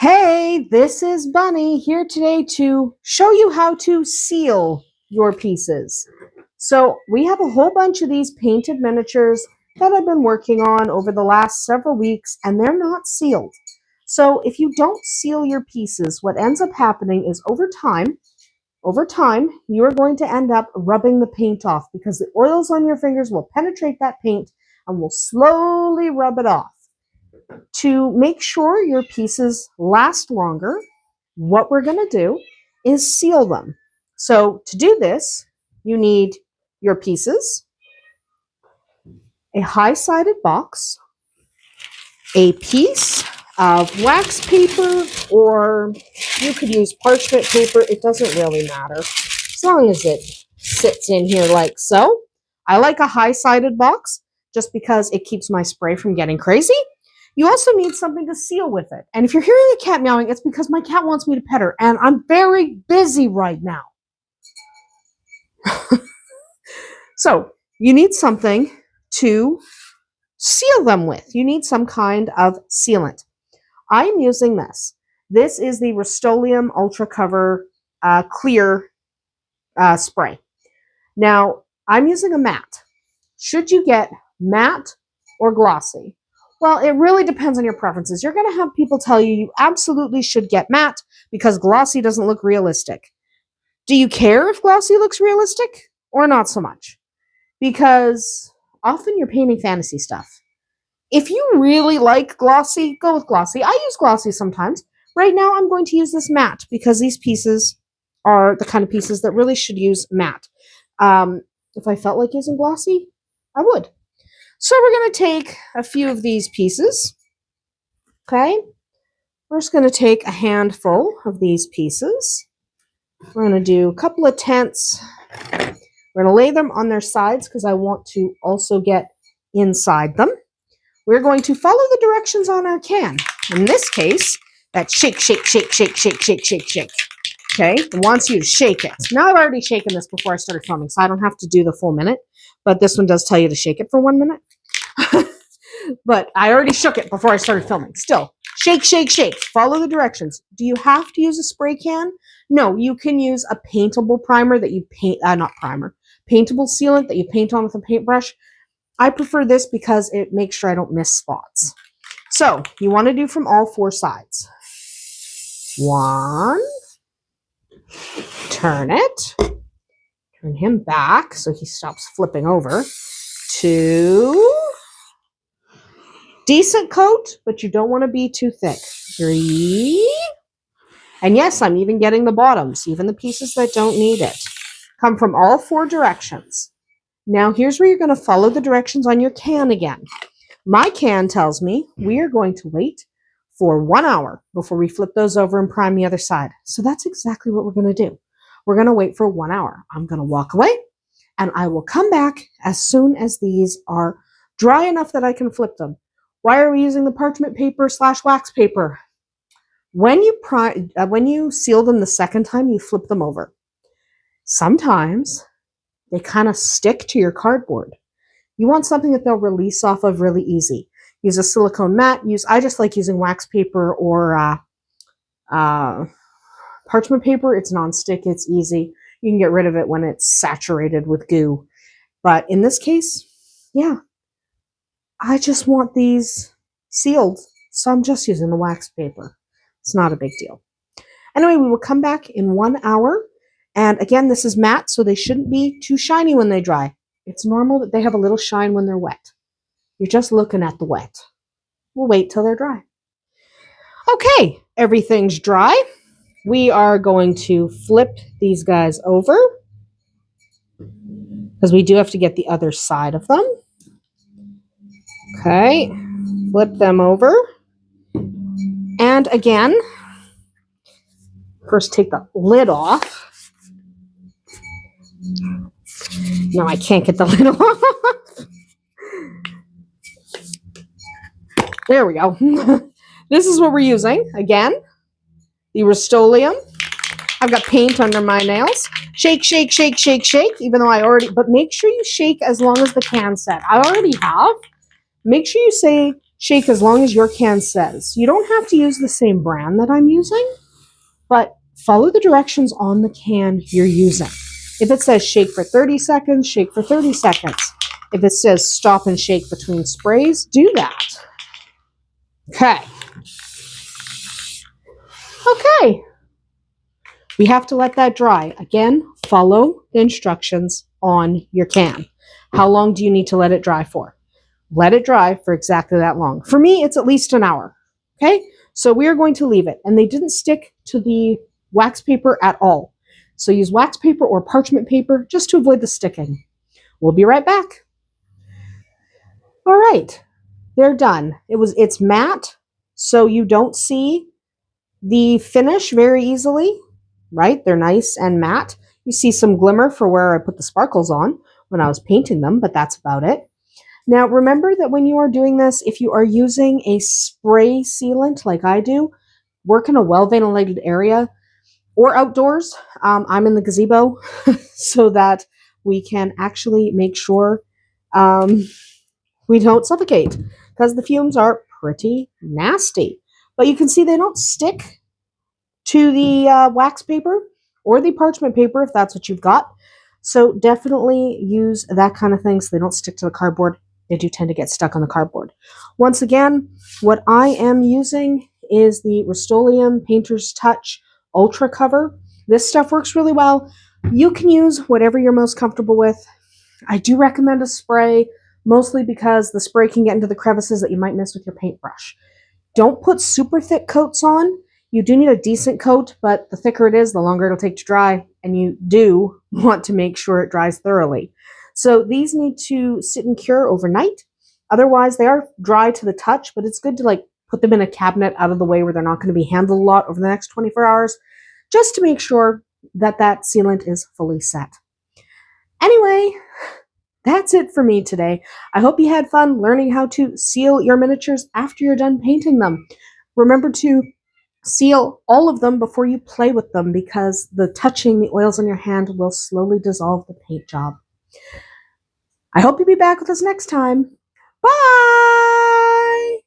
Hey, this is Bunny here today to show you how to seal your pieces. So we have a whole bunch of these painted miniatures that I've been working on over the last several weeks, and they're not sealed. So if you don't seal your pieces, what ends up happening is over time, you are going to end up rubbing the paint off because the oils on your fingers will penetrate that paint and will slowly rub it off. To make sure your pieces last longer, what we're going to do is seal them. So to do this, you need your pieces, a high-sided box, a piece of wax paper, or you could use parchment paper. It doesn't really matter as long as it sits in here like so. I like a high-sided box just because it keeps my spray from getting crazy. You also need something to seal with it. And if you're hearing the cat meowing, it's because my cat wants me to pet her, and I'm very busy right now. So you need something to seal them with. You need some kind of sealant. I'm using this. This is the Rust-Oleum Ultra Cover Clear spray. Now, I'm using a matte. Should you get matte or glossy? Well, it really depends on your preferences. You're going to have people tell you you absolutely should get matte because glossy doesn't look realistic. Do you care if glossy looks realistic or not so much? Because often you're painting fantasy stuff. If you really like glossy, go with glossy. I use glossy sometimes. Right now I'm going to use this matte because these pieces are the kind of pieces that really should use matte. If I felt like using glossy, I would. So we're going to take a few of these pieces, okay? We're just going to take a handful of these pieces. We're going to do a couple of tenths. We're going to lay them on their sides because I want to also get inside them. We're going to follow the directions on our can. In this case, that's shake, shake, shake, shake, shake, shake, shake, shake. Okay, it wants you to shake it. Now I've already shaken this before I started filming, so I don't have to do the full minute. But this one does tell you to shake it for 1 minute. But I already shook it before I started filming. Still, shake, shake, shake. Follow the directions. Do you have to use a spray can? No, you can use a paintable primer that you paint, paintable sealant that you paint on with a paintbrush. I prefer this because it makes sure I don't miss spots. So you want to do from all four sides. 1, turn it, turn him back so he stops flipping over. 2, decent coat, but you don't want to be too thick. 3, and yes, I'm even getting the bottoms, even the pieces that don't need it. Come from all four directions. Now here's where you're going to follow the directions on your can again. My can tells me we are going to wait for 1 hour before we flip those over and prime the other side. So that's exactly what we're going to do. We're going to wait for 1 hour. I'm going to walk away and I will come back as soon as these are dry enough that I can flip them. Why are we using the parchment paper / wax paper? When you seal them the second time, you flip them over. Sometimes they kind of stick to your cardboard. You want something that they'll release off of really easy. Use a silicone mat. I just like using wax paper or parchment paper. It's non-stick. It's easy. You can get rid of it when it's saturated with goo. But in this case, yeah, I just want these sealed, so I'm just using the wax paper. It's not a big deal. Anyway, we will come back in 1 hour. And again, this is matte, so they shouldn't be too shiny when they dry. It's normal that they have a little shine when they're wet. You're just looking at the wet. We'll wait till they're dry. Okay, everything's dry. We are going to flip these guys over because we do have to get the other side of them. Okay, flip them over. And again, first take the lid off. No, I can't get the lid off. There we go. This is what we're using. Again, the Rust-Oleum. I've got paint under my nails. Shake, shake, shake, shake, shake, even though but make sure you shake as long as the can set. I already have. Make sure you Shake as long as your can says. You don't have to use the same brand that I'm using, but follow the directions on the can you're using. If it says shake for 30 seconds, shake for 30 seconds. If it says stop and shake between sprays, do that. Okay. Okay. We have to let that dry. Again, follow the instructions on your can. How long do you need to let it dry for? Let it dry for exactly that long. For me, it's at least an hour. Okay? So we are going to leave it. And they didn't stick to the wax paper at all. So use wax paper or parchment paper just to avoid the sticking. We'll be right back. All right. They're done. It's matte, so you don't see the finish very easily, right? They're nice and matte. You see some glimmer for where I put the sparkles on when I was painting them, but that's about it. Now, remember that when you are doing this, if you are using a spray sealant like I do, work in a well-ventilated area or outdoors. I'm in the gazebo so that we can actually make sure we don't suffocate because the fumes are pretty nasty. But you can see they don't stick to the wax paper or the parchment paper if that's what you've got. So definitely use that kind of thing so they don't stick to the cardboard. They do tend to get stuck on the cardboard. Once again, what I am using is the Rust-Oleum Painter's Touch Ultra Cover. This stuff works really well. You can use whatever you're most comfortable with. I do recommend a spray, mostly because the spray can get into the crevices that you might miss with your paintbrush. Don't put super thick coats on. You do need a decent coat, but the thicker it is, the longer it'll take to dry, and you do want to make sure it dries thoroughly. So these need to sit and cure overnight. Otherwise, they are dry to the touch, but it's good to put them in a cabinet out of the way where they're not going to be handled a lot over the next 24 hours, just to make sure that that sealant is fully set. Anyway, that's it for me today. I hope you had fun learning how to seal your miniatures after you're done painting them. Remember to seal all of them before you play with them because the touching the oils on your hand will slowly dissolve the paint job. I hope you'll be back with us next time. Bye!